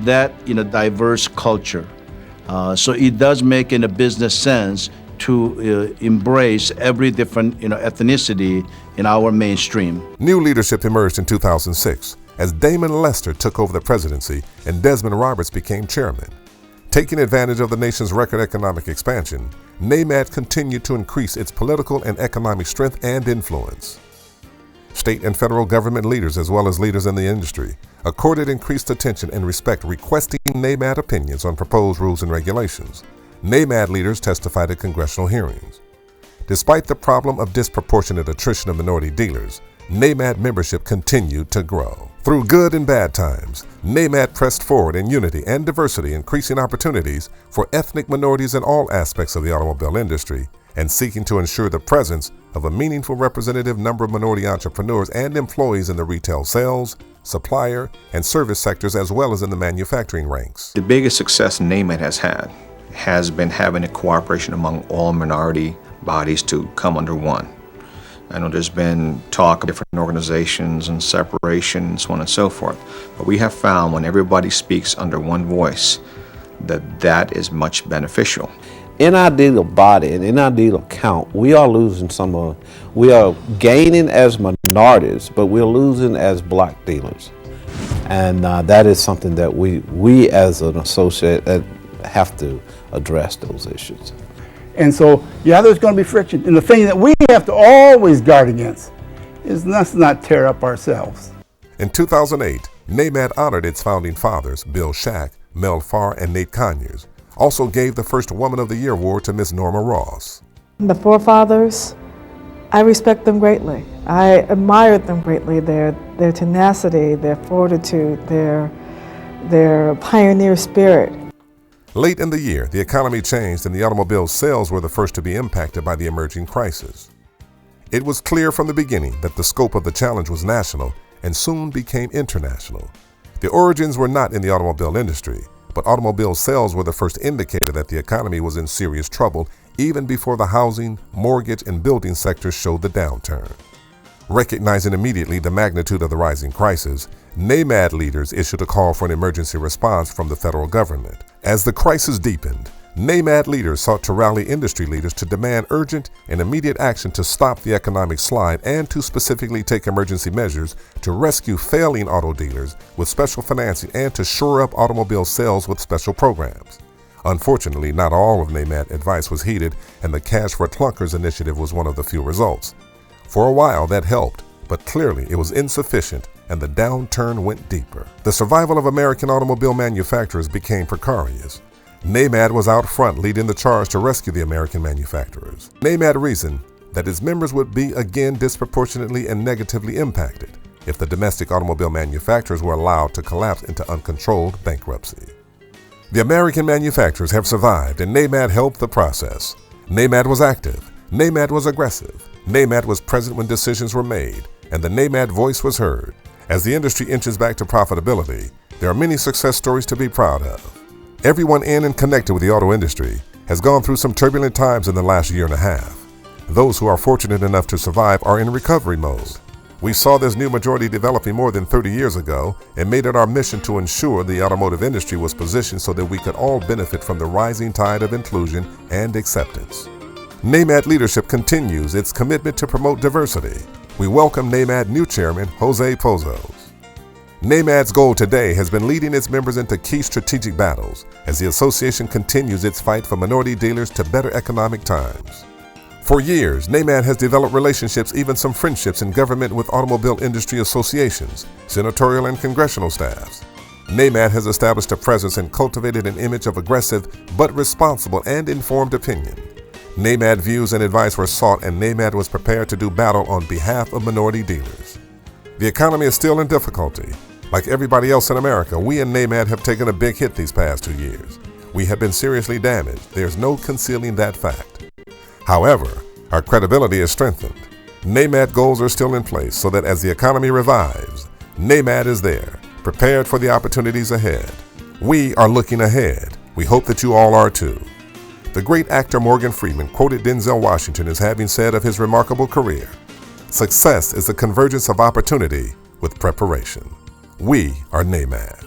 that diverse culture. So it does make in a business sense to embrace every different ethnicity in our mainstream. New leadership emerged in 2006 as Damon Lester took over the presidency and Desmond Roberts became chairman. Taking advantage of the nation's record economic expansion, NAMAD continued to increase its political and economic strength and influence. State and federal government leaders, as well as leaders in the industry, accorded increased attention and respect, requesting NAMAD opinions on proposed rules and regulations. NAMAD leaders testified at congressional hearings. Despite the problem of disproportionate attrition of minority dealers, NAMAD membership continued to grow. Through good and bad times, NAMAD pressed forward in unity and diversity, increasing opportunities for ethnic minorities in all aspects of the automobile industry and seeking to ensure the presence of a meaningful representative number of minority entrepreneurs and employees in the retail sales, supplier, and service sectors, as well as in the manufacturing ranks. The biggest success NAMAD has had has been having a cooperation among all minority bodies to come under one. I know there's been talk of different organizations and separation and so on and so forth, but we have found when everybody speaks under one voice that is much beneficial. In our dealer body and in our dealer count, we are losing we are gaining as minorities, but we're losing as black dealers. And that is something that we as an associate have to address those issues. And so, yeah, there's going to be friction. And the thing that we have to always guard against is let's not tear up ourselves. In 2008, NAMAD honored its founding fathers, Bill Shack, Mel Farr, and Nate Conyers. Also gave the first Woman of the Year award to Miss Norma Ross. The forefathers, I respect them greatly. I admired them greatly, their tenacity, their fortitude, their pioneer spirit. Late in the year, the economy changed and the automobile sales were the first to be impacted by the emerging crisis. It was clear from the beginning that the scope of the challenge was national and soon became international. The origins were not in the automobile industry, but automobile sales were the first indicator that the economy was in serious trouble even before the housing, mortgage, and building sectors showed the downturn. Recognizing immediately the magnitude of the rising crisis, NAMAD leaders issued a call for an emergency response from the federal government. As the crisis deepened, NAMAD leaders sought to rally industry leaders to demand urgent and immediate action to stop the economic slide and to specifically take emergency measures to rescue failing auto dealers with special financing and to shore up automobile sales with special programs. Unfortunately, not all of NAMAD advice was heeded, and the Cash for Clunkers initiative was one of the few results. For a while that helped, but clearly it was insufficient and the downturn went deeper. The survival of American automobile manufacturers became precarious. NAMAD was out front leading the charge to rescue the American manufacturers. NAMAD reasoned that its members would be again disproportionately and negatively impacted if the domestic automobile manufacturers were allowed to collapse into uncontrolled bankruptcy. The American manufacturers have survived and NAMAD helped the process. NAMAD was active, NAMAD was aggressive, NAMAD was present when decisions were made, and the NAMAD voice was heard. As the industry inches back to profitability, there are many success stories to be proud of. Everyone in and connected with the auto industry has gone through some turbulent times in the last year and a half. Those who are fortunate enough to survive are in recovery mode. We saw this new majority developing more than 30 years ago and made it our mission to ensure the automotive industry was positioned so that we could all benefit from the rising tide of inclusion and acceptance. NAMAD leadership continues its commitment to promote diversity. We welcome NAMAD new chairman, Jose Pozos. NAMAD's goal today has been leading its members into key strategic battles as the association continues its fight for minority dealers to better economic times. For years, NAMAD has developed relationships, even some friendships in government with automobile industry associations, senatorial and congressional staffs. NAMAD has established a presence and cultivated an image of aggressive but responsible and informed opinion. NAMAD views and advice were sought, and NAMAD was prepared to do battle on behalf of minority dealers. The economy is still in difficulty. Like everybody else in America, we in NAMAD have taken a big hit these past 2 years. We have been seriously damaged. There's no concealing that fact. However, our credibility is strengthened. NAMAD goals are still in place so that as the economy revives, NAMAD is there, prepared for the opportunities ahead. We are looking ahead. We hope that you all are too. The great actor Morgan Freeman quoted Denzel Washington as having said of his remarkable career, "Success is the convergence of opportunity with preparation." We are NAMAD.